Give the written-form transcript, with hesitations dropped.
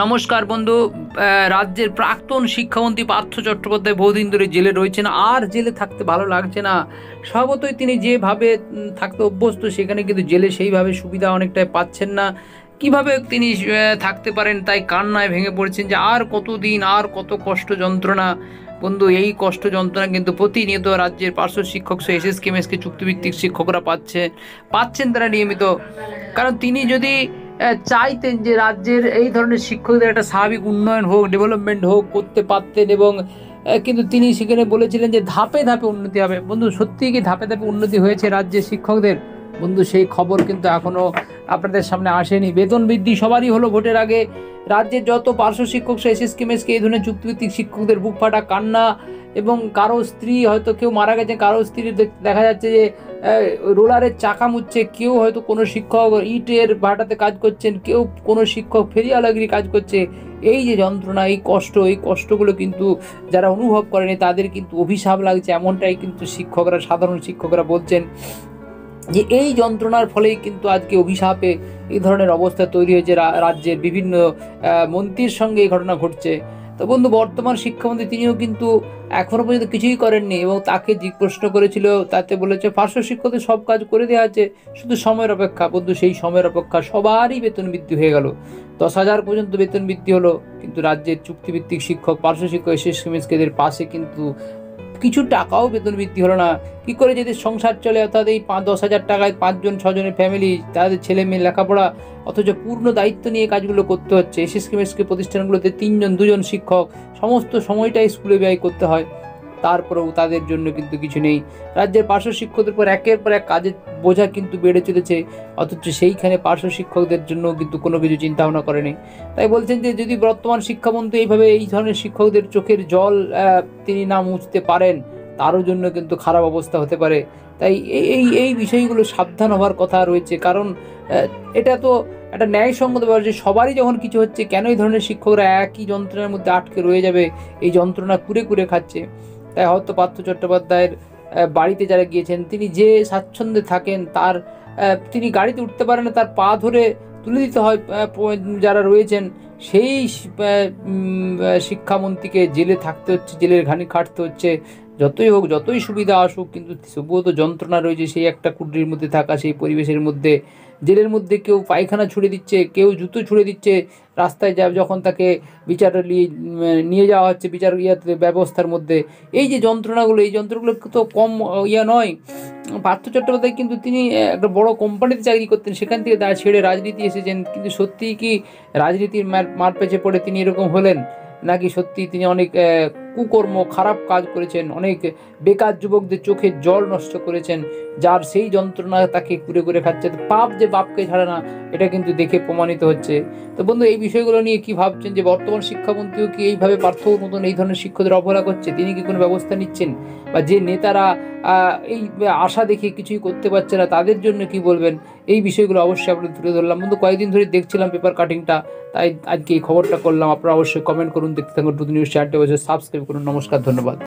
নমস্কার বন্ধু। রাজ্যের প্রাক্তন শিক্ষামন্ত্রী পার্থ চট্টোপাধ্যায় বহুদিন ধরে জেলে রয়েছেন, আর জেলে থাকতে ভালো লাগছে না। স্বভাবতই তিনি যেভাবে থাকতে অভ্যস্ত, সেখানে কিন্তু জেলে সেইভাবে সুবিধা অনেকটাই পাচ্ছেন না। কিভাবে তিনি থাকতে পারেন, তাই কান্নায় ভেঙে পড়েছেন যে আর কতদিন, আর কত কষ্ট যন্ত্রণা। বন্ধু, এই কষ্ট যন্ত্রণা কিন্তু প্রতিনিয়ত রাজ্যের পার্শ্ব শিক্ষক সহ এসএসকে মেসকে চুক্তিভিত্তিক শিক্ষকরা পাচ্ছেন তারা নিয়মিত। কারণ তিনি যদি চাইতেন যে রাজ্যের এই ধরনের শিক্ষকদের একটা স্বাভাবিক উন্নয়ন হোক, ডেভেলপমেন্ট হোক, করতে পারতেন। এবং কিন্তু তিনি সেখানে বলেছিলেন যে ধাপে ধাপে উন্নতি হবে। বন্ধু, সত্যিই কি ধাপে ধাপে উন্নতি হয়েছে রাজ্যের শিক্ষকদের? বন্ধু, সেই খবর কিন্তু এখনো আপনাদের সামনে আসেনি। বেতন বৃদ্ধি সবারই হলো ভোটের আগে। রাজ্যের যত পার্শ্ব শিক্ষক এসএসকে মেসকে এই ধরনের চুক্তিভিত্তিক শিক্ষকদের বুক ফাটা কান্না। এবং কারো স্ত্রী হয়তো কেউ মারা গেছে, কারো স্ত্রী দেখা যাচ্ছে যে রোলারের চাকা মুচ্ছে, কেউ হয়তো কোনো শিক্ষক ইটের ভাটাতে কাজ করছেন, কেউ কোনো শিক্ষক ফেরিওয়ালাগিরি কাজ করছে। এই যে যন্ত্রণা, এই কষ্টগুলো কিন্তু যারা অনুভব করেনি তাদের কিন্তু অভিশাপ লাগছে, এমনটাই কিন্তু সাধারণ শিক্ষকরা বলছেন যে এই যন্ত্রণার ফলেই কিন্তু আজকে অভিশাপে এই ধরনের অবস্থা তৈরি হয়েছে। রাজ্যের বিভিন্ন মন্ত্রীর সঙ্গে এই ঘটনা ঘটছে। তো বন্ধু, বর্তমান শিক্ষামন্ত্রী তিনিও কিন্তু এখনো পর্যন্ত কিছুই করেননি। এবং তাকে যে প্রশ্ন করেছিল তাতে বলেছে পার্শ্ব শিক্ষকদের সব কাজ করে দেওয়া আছে, শুধু সময়ের অপেক্ষা। বন্ধু, সেই সময়ের অপেক্ষা সবারই বেতন বৃদ্ধি হয়ে গেল, 10,000 পর্যন্ত বেতন বৃদ্ধি হলো। কিন্তু রাজ্যের চুক্তিভিত্তিক শিক্ষক, পার্শ্ব শিক্ষক এসএসকেদের পাশে কিন্তু কিছু টাকাও বেতন বৃদ্ধি হলো না। কি করে যদি সংসার চলে? অর্থাৎ এই 5-10 হাজার টাকায় 5-6 জনের ফ্যামিলি, তাদের ছেলে মেয়ে লেখাপড়া, অথচ পূর্ণ দায়িত্ব নিয়ে কাজগুলো করতে হচ্ছে। এসএসকে প্রতিষ্ঠানগুলোতে 3-2জন শিক্ষক, সমস্ত সময়টাই স্কুলে ব্যয় করতে হয়। তারপরেও তাদের জন্য কিন্তু কিছু নেই। রাজ্যের পার্শ্ব শিক্ষকদের পর একের পর এক কাজের বোঝা কিন্তু বেড়ে চলেছে, অথচ সেইখানে পার্শ্ব শিক্ষকদের জন্য কিন্তু কোনো কিছু চিন্তা ভাবনা করেনি। তাই বলছেন যে যদি বর্তমান শিক্ষামন্ত্রী এইভাবে এই ধরনের শিক্ষকদের চোখের জল তিনি না মুছতে পারেন, তারও জন্য কিন্তু খারাপ অবস্থা হতে পারে। তাই এই এই বিষয়গুলো সাবধান হওয়ার কথা রয়েছে। কারণ এটা তো একটা ন্যায়সঙ্গত ব্যাপার যে সবারই যখন কিছু হচ্ছে, কেন এই ধরনের শিক্ষকরা একই যন্ত্রণার মধ্যে আটকে রয়ে যাবে, এই যন্ত্রণা কুরে কুরে খাচ্ছে। তাই হয়তো পার্থ চট্টোপাধ্যায়ের বাড়িতে যারা গিয়েছেন, তিনি যে স্বাচ্ছন্দ্যে থাকেন, তিনি গাড়িতে উঠতে পারেন না, তার পা ধরে তুলে দিতে হয় যারা রয়েছেন। সেই শিক্ষামন্ত্রীকে জেলে থাকতে হচ্ছে, জেলের ঘানি খাটতে হচ্ছে। যতই হোক, যতই সুবিধা আসুক, কিন্তু তবুও তো যন্ত্রণা রয়েছে। সেই একটা কুটির মধ্যে থাকা, সেই পরিবেশের মধ্যে, জেলের মধ্যে কেউ পায়খানা ছুঁড়ে দিচ্ছে, কেউ জুতো ছুঁড়ে দিচ্ছে রাস্তায় যখন তাকে নিয়ে যাওয়া হচ্ছে বিচার ব্যবস্থার মধ্যে। এই যে যন্ত্রণাগুলো, এই যন্ত্রগুলো তো কম নয়। পার্থ চট্টোপাধ্যায় কিন্তু তিনি একটা বড় কোম্পানিতে চাকরি করতেন, সেখান থেকে ছেড়ে রাজনীতি এসেছেন। কিন্তু সত্যিই কি রাজনীতির মার পেছে পড়ে তিনি এরকম হলেন, নাকি সত্যি তিনি অনেক কুকর্ম, খারাপ কাজ করেছেন, অনেক বেকার যুবকদের চোখে জল নষ্ট করেছেন, যার সেই যন্ত্রণা তাকে কুরে কুরে খাচ্ছে? পাপ যে বাপকে ছাড়ে না, এটা কিন্তু দেখে প্রমাণিত হচ্ছে। তো বন্ধু, এই বিষয়গুলো নিয়ে কি ভাবছেন? যে বর্তমান শিক্ষামন্ত্রীও কি এইভাবে পার্থর মতন এই ধরনের শিক্ষকদের অবহেলা করছে? তিনি কি কোনো ব্যবস্থা নিচ্ছেন? বা যে নেতারা এই আশা দেখে কিছুই করতে পারছে না, তাদের জন্য কি বলবেন? এই বিষয়গুলো অবশ্যই আপনাদের তুলে ধরলাম। বন্ধু, কয়েকদিন ধরে দেখছিলাম পেপার কাটিংটা, তাই আজকে এই খবরটা করলাম। আপনারা অবশ্যই কমেন্ট করুন, দেখতে থাকুন টুডে নিউজ চ্যানেলটি, অবশ্যই সাবস্ক্রাইব করুন। নমস্কার, ধন্যবাদ।